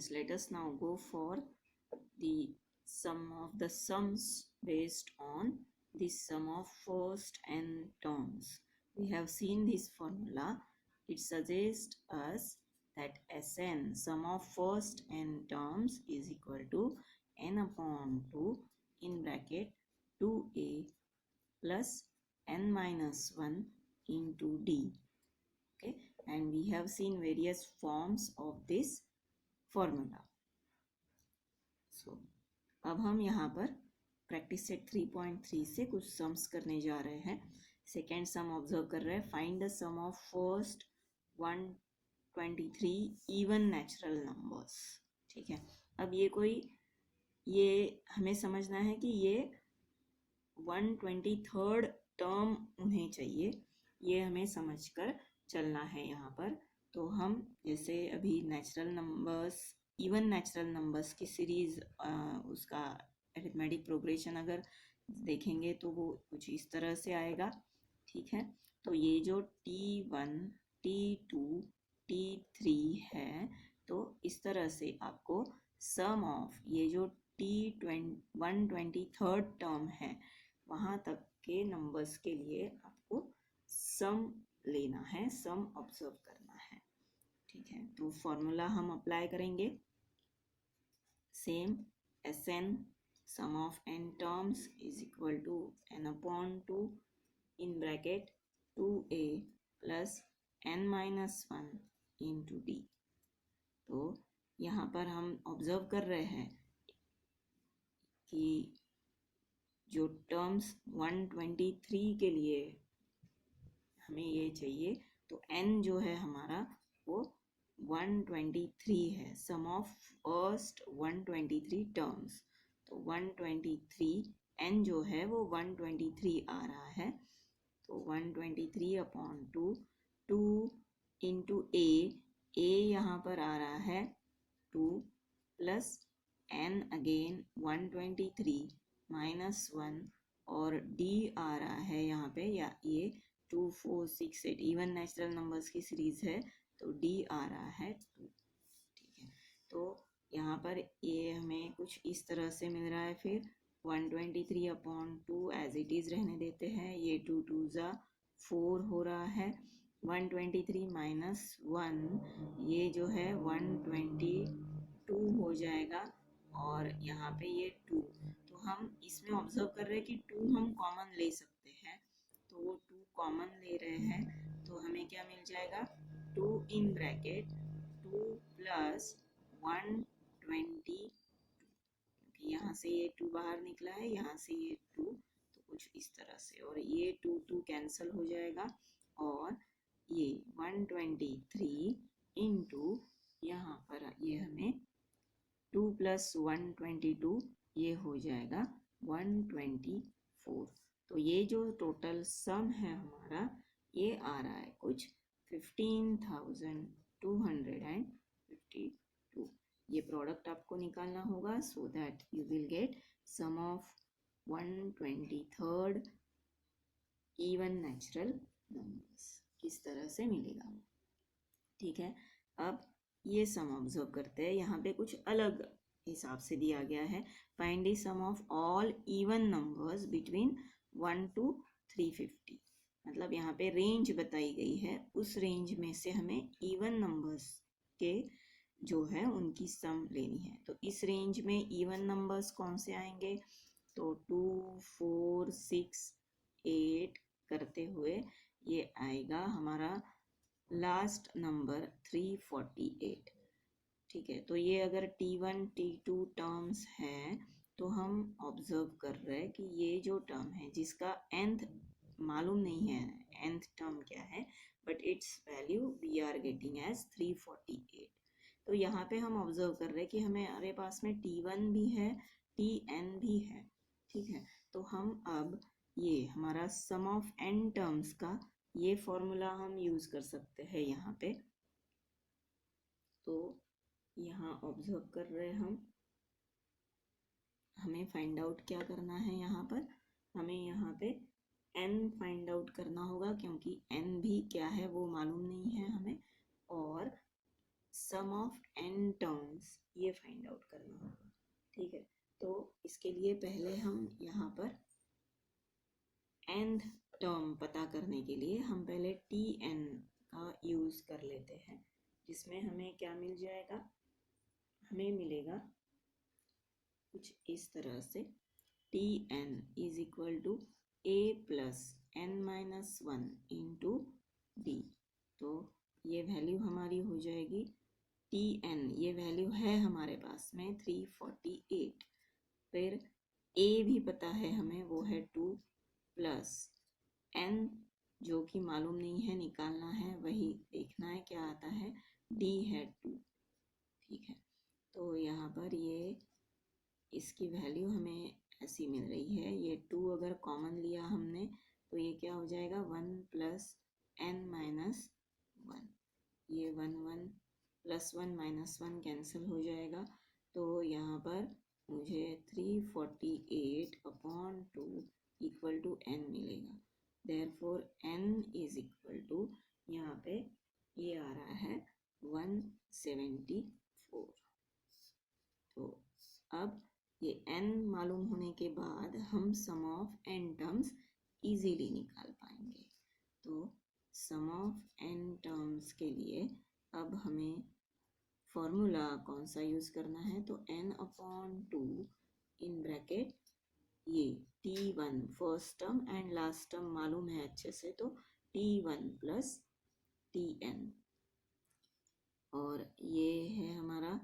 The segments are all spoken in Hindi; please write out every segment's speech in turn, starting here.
students, let us now go for the sum of the sums based on the sum of first n terms. We have seen this formula. It suggests us that Sn, sum of first n terms, is equal to n upon 2 in bracket 2a plus n minus 1 into d. Okay, and we have seen various forms of this formula. So अब हम यहाँ पर प्रैक्टिस सेट 3.3 से कुछ सम्स करने जा रहे हैं. सेकेंड सम ऑब्जर्व कर रहे हैं. Find the sum of first 123 even natural numbers. ठीक है, अब ये हमें समझना है कि ये 123rd टर्म उन्हें चाहिए. ये हमें समझकर चलना है यहाँ पर. तो हम जैसे अभी natural numbers, even natural numbers की सीरीज, उसका अरिथमेटिक प्रोग्रेशन अगर देखेंगे तो वो कुछ इस तरह से आएगा. ठीक है, तो ये जो T1, T2, T3 है, तो इस तरह से आपको सम ऑफ ये जो T123rd टर्म है वहाँ तक के नंबर्स के लिए आपको सम लेना है, सम ऑब्जर्व करना है. ठीक है, तो फॉर्मूला हम अप्लाई करेंगे. Same Sn, sum of n terms, is equal to n upon 2 in bracket 2a plus n minus 1 into d. तो यहाँ पर हम ऑब्जर्व कर रहे हैं कि जो टर्म्स 123 के लिए हमें ये चाहिए, तो n जो है हमारा वो 123 है. सम ऑफ फर्स्ट 123 टर्म्स, तो 123 n जो है वो 123 आ रहा है. तो 123 अपॉन 2, 2 इंटू a यहाँ पर आ रहा है 2 प्लस n अगेन 123 माइनस 1 और d आ रहा है यहाँ पे, या ये 2, 4, 6, 8 इवन नेचुरल नंबर्स की सीरीज है, तो d आ रहा है 2. ठीक है, तो यहाँ पर ये हमें कुछ इस तरह से मिल रहा है. फिर 123 अपॉन 2 एज इट इज़ रहने देते हैं. ये 2 2 ज़ा 4 हो रहा है. 123 माइनस 1 ये जो है 122 हो जाएगा, और यहाँ पे ये 2. तो हम इसमें ऑब्जर्व कर रहे हैं कि 2 हम कॉमन ले सकते हैं, तो वो 2 कॉमन ले रहे हैं. तो हमें क्या मिल जाएगा, 2 इन ब्रैकेट 2 प्लस 122. यहाँ से ये 2 बाहर निकला है, यहाँ से ये 2, तो कुछ इस तरह से, और ये 2 2 कैंसिल हो जाएगा, और ये 123 इंटू यहाँ पर ये हमें 2 प्लस 122 ये हो जाएगा 124. तो ये जो टोटल सम है हमारा, ये आ रहा है कुछ 15,252. ये प्रोडक्ट आपको निकालना होगा, so that you will get sum of 123rd even natural numbers. किस तरह से मिलेगा. ठीक है, अब ये सम ऑब्जर्व करते हैं. यहाँ पे कुछ अलग हिसाब से दिया गया है. Find the sum of all even numbers between 1 to 350. मतलब यहाँ पे रेंज बताई गई है, उस रेंज में से हमें इवन नंबर्स के जो है उनकी सम लेनी है. तो इस रेंज में इवन नंबर्स कौन से आएंगे, तो 2, 4, 6, 8 करते हुए ये आएगा हमारा लास्ट नंबर 348. ठीक है, तो ये अगर T1, T2 टर्म्स हैं, तो हम ऑब्जर्व कर रहे हैं कि ये जो टर्म है जिसका nth मालूम नहीं है, nth टर्म क्या है, but its value we are getting as 348. तो यहाँ पे हम ऑब्जर्व कर रहे हैं कि हमारे पास में T1 भी है, Tn भी है. ठीक है, तो हम अब ये हमारा सम ऑफ n टर्म्स का ये फॉर्मूला हम यूज कर सकते हैं यहाँ पे. तो यहाँ ऑब्जर्व कर रहे हैं हमें फाइंड आउट क्या करना है. यहाँ पर हमें यहाँ पे n फाइंड आउट करना होगा, क्योंकि n भी क्या है वो मालूम नहीं है हमें, और सम ऑफ n टर्म्स ये फाइंड आउट करना होगा। ठीक है, तो इसके लिए पहले हम यहाँ पर nth टर्म पता करने के लिए हम पहले tn का यूज़ कर लेते हैं, जिसमें हमें क्या मिल जाएगा, हमें मिलेगा कुछ इस तरह से tn is equal to a plus n minus one into d. तो ये वैल्यू हमारी हो जाएगी tn, ये वैल्यू है हमारे पास में 348। फिर a भी पता है हमें, वो है 2 प्लस n जो कि मालूम नहीं है, निकालना है, वही देखना है क्या आता है, d है 2। ठीक है, तो यहाँ पर ये इसकी वैल्यू हमें ऐसी मिल रही है। ये 2 अगर कॉमन लिया हमने तो ये क्या हो जाएगा, 1 प्लस n माइनस वन। ये 1 प्लस 1 माइनस 1 कैंसिल हो जाएगा। तो यहाँ पर मुझे 348 अपॉन 2 इक्वल टू n मिलेगा। Therefore n is equal to, यहाँ पे ये आ रहा है 174। तो अब ये n मालूम होने के बाद हम सम ऑफ n टर्म्स इजीली निकाल पाएंगे। तो सम ऑफ n टर्म्स के लिए अब हमें फॉर्मूला कौन सा यूज़ करना है, तो n अपॉन 2 इन ब्रैकेट ये t1 first term and last term मालूम है अच्छे से, तो t1 प्लस tn, और ये है हमारा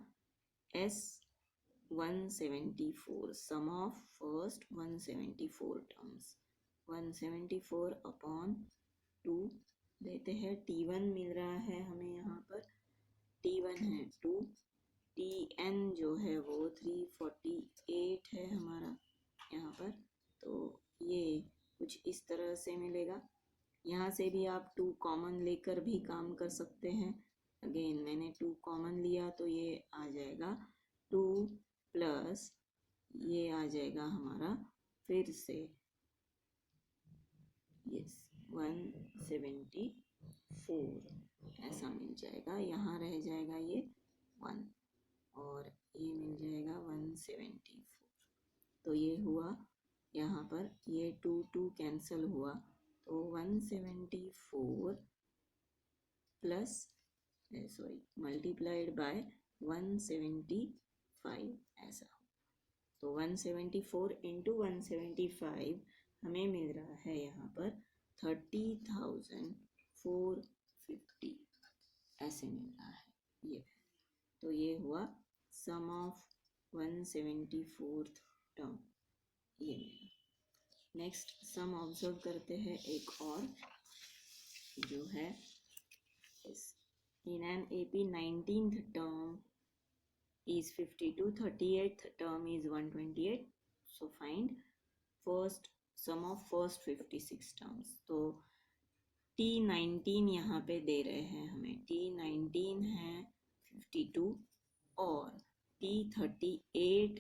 s 174, sum of first 174 terms. 174 upon 2 देते हैं, t1 मिल रहा है हमें यहाँ पर, t1 है 2, tn जो है वो 348 है हमारा यहाँ पर। तो ये कुछ इस तरह से मिलेगा। यहाँ से भी आप 2 कॉमन लेकर भी काम कर सकते हैं। अगेन मैंने 2 कॉमन लिया तो ये आ जाएगा 2 प्लस ये आ जाएगा हमारा फिर से यस 174 ऐसा मिल जाएगा। यहाँ रह जाएगा ये 1 और ये मिल जाएगा 174। तो ये हुआ यहाँ पर, ये 2 कैंसिल हुआ, तो 174 प्लस सॉरी मल्टीप्लाइड बाय 175 ऐसा। तो 174 इंटू 175 हमें मिल रहा है यहाँ पर 30,450 ऐसे मिल रहा है ये। तो ये हुआ सम ऑफ 174th टर्म, ये मिला। नेक्स्ट सम ऑब्जर्व करते हैं एक और, जो है in an AP 19th term is 52, 38th term is 128. So find first sum of first 56 terms. तो T19 यहाँ पे दे रहे हैं हमें, T19 है 52 और T38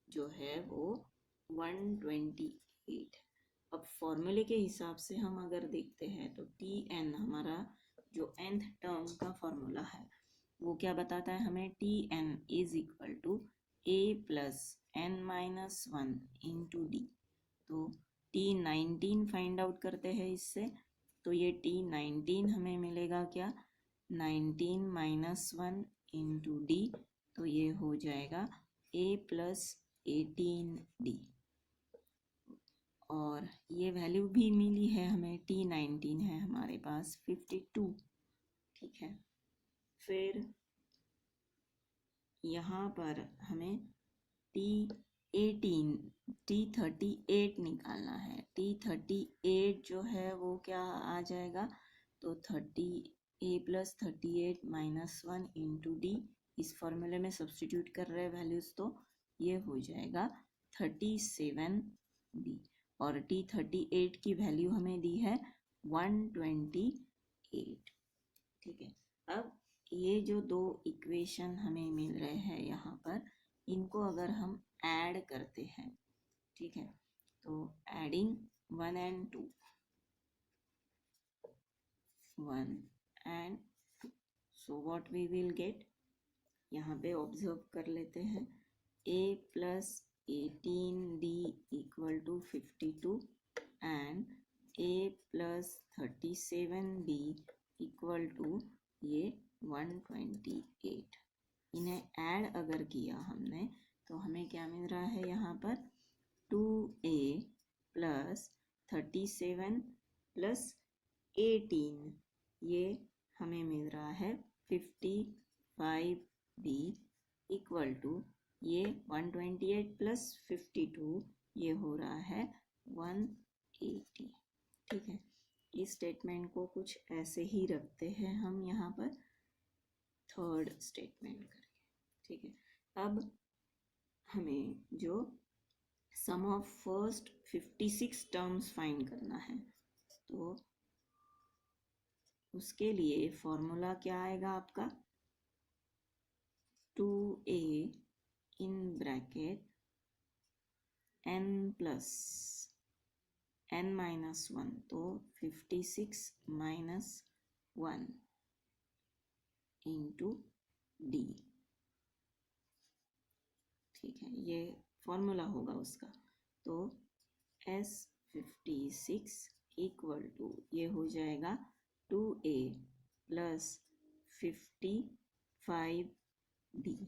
जो है वो 128। अब फॉर्मूले के हिसाब से हम अगर देखते हैं तो Tn हमारा जो nth टर्म का फॉर्मूला है वो क्या बताता है हमें, Tn is equal to a plus n minus one into d. तो T19 फाइंड आउट करते हैं इससे, तो ये T19 हमें मिलेगा क्या, 19 माइनस वन इंटू डी, तो ये हो जाएगा a प्लस 18d। और ये वैल्यू भी मिली है हमें, T19 है हमारे पास 52। ठीक है, फिर यहाँ पर हमें T38 निकालना है। T38 जो है वो क्या आ जाएगा, तो 30 a plus 38 minus one into D, इस फॉर्मूले में सब्स्टिट्यूट कर रहे हैं वैल्यूज, तो ये हो जाएगा 37d। और T38 की वैल्यू हमें दी है 128। ठीक है, अब ये जो दो इक्वेशन हमें मिल रहे हैं यहाँ पर, इनको अगर हम ऐड करते हैं, ठीक है, तो adding 1 and 2, 1 and 2, so what we will get, यहाँ पे ऑब्जर्व कर लेते हैं। a plus 18d equal to 52 and a plus 37b equal to ये 128। इन्हें ऐड अगर किया हमने तो हमें क्या मिल रहा है यहाँ पर 2a प्लस 37 प्लस 18 ये हमें मिल रहा है 55b इक्वल टू ये 128 प्लस 52 ये हो रहा है 180। ठीक है, इस स्टेटमेंट को कुछ ऐसे ही रखते हैं हम यहाँ पर थर्ड स्टेटमेंट करके। ठीक है, अब हमें जो सम ऑफ फर्स्ट 56 टर्म्स फाइंड करना है तो उसके लिए फॉर्मूला क्या आएगा आपका 2a in bracket n plus n minus 1 तो 56 माइनस 1 इंटू d। ठीक है, ये फॉर्मूला होगा उसका। तो S56 इक्वल टू ये हो जाएगा 2a प्लस 55d।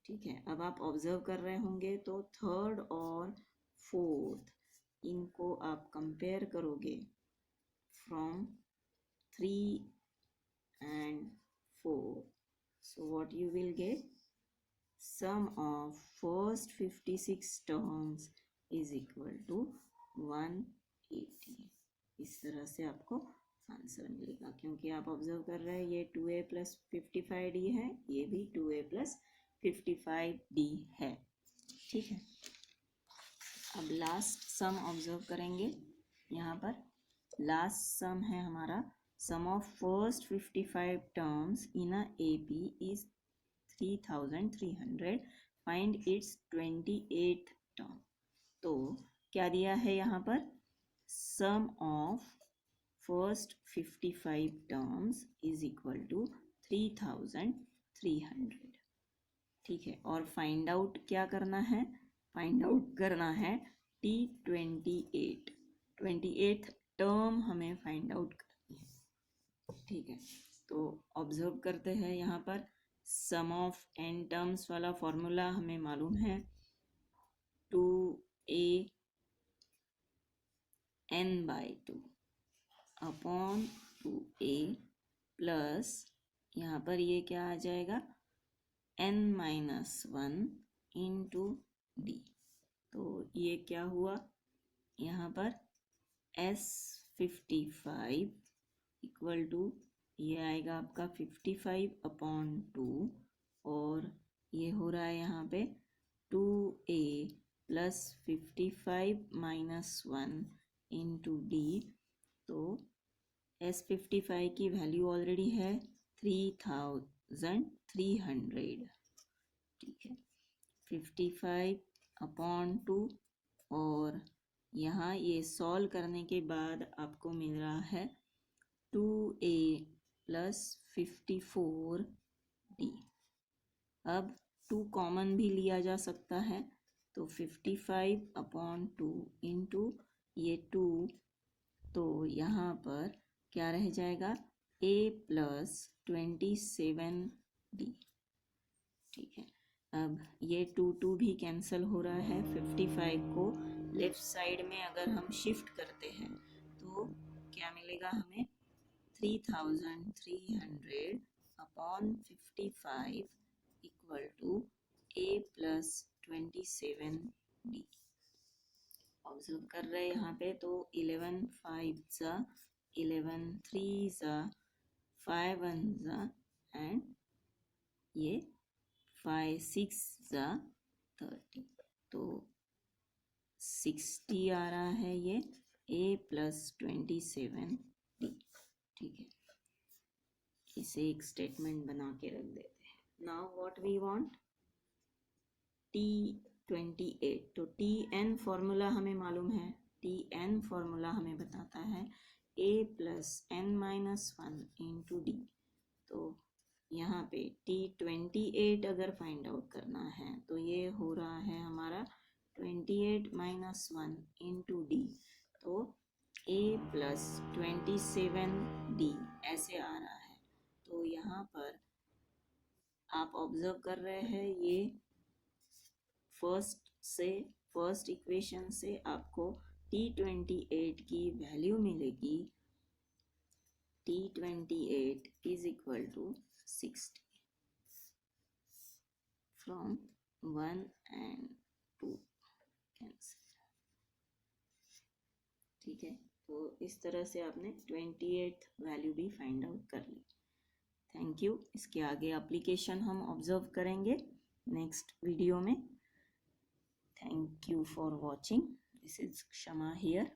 ठीक है, अब आप ऑब्जर्व कर रहे होंगे तो थर्ड और फोर्थ इनको आप कंपेयर करोगे from 3 and 4, so what you will get sum of first 56 terms is equal to 180। इस तरह से आपको आंसर मिलेगा, क्योंकि आप ऑब्जर्व कर रहे हैं ये 2a प्लस 55d है, ये भी 2a प्लस 55d है। ठीक है, अब लास्ट सम ऑब्जर्व करेंगे। यहाँ पर लास्ट सम है हमारा sum of first 55 terms in a AP is 3300, find its 28th term। तो क्या दिया है यहाँ पर sum of first 55 terms is equal to 3300। ठीक है, और फाइंड आउट क्या करना है, फाइंड आउट करना है T28 टर्म हमें फाइंड आउट करनी है। ठीक है, तो ऑब्जर्व करते हैं यहाँ पर सम ऑफ n टर्म्स वाला फॉर्मूला हमें मालूम है 2a n/2 upon 2a plus यहाँ पर ये क्या आ जाएगा n-1 इंटू d। तो ये क्या हुआ यहाँ पर S55 इक्वल टू ये आएगा आपका 55/2 और ये हो रहा है यहाँ पे 2a plus 55 minus 1 into d। तो S55 की वैल्यू ऑलरेडी है 3300। ठीक है, 55/2 और यहाँ ये सॉल्व करने के बाद आपको मिल रहा है 2a प्लस 54d। अब 2 कॉमन भी लिया जा सकता है तो 55/2 इंटू ये 2, तो यहाँ पर क्या रह जाएगा a प्लस 27d। ठीक है, अब ये 2 भी कैंसिल हो रहा है। 55 को लेफ्ट साइड में अगर हम शिफ्ट करते हैं तो क्या मिलेगा हमें 3300/55 equal to a plus 27d। Observe कर रहे हैं यहाँ पे तो 11 5 11 3 5 1 एंड ये 5 6 30, तो 60 आ रहा है ये a प्लस 27d। ठीक है, इसे एक स्टेटमेंट बना के रख देते हैं। Now what we want T28, तो Tn फॉर्मूला हमें मालूम है। Tn फॉर्मूला हमें बताता है a plus n-1 into d। तो यहाँ पे T28 अगर फाइंड आउट करना है तो ये हो रहा है हमारा 28 माइनस 1 इंटू डी, तो A प्लस 27D ऐसे आ रहा है। तो यहाँ पर आप ऑब्जर्व कर रहे हैं ये फर्स्ट इक्वेशन से आपको T28 की वैल्यू मिलेगी, T28 is equal to 60 from 1 and 2 cancel. ठीक है, तो इस तरह से आपने 28 वैल्यू भी फाइंड आउट कर ली। Thank you. इसके आगे एप्लीकेशन हम ऑब्जर्व करेंगे नेक्स्ट वीडियो में। Thank you for watching. This is क्षमा हियर।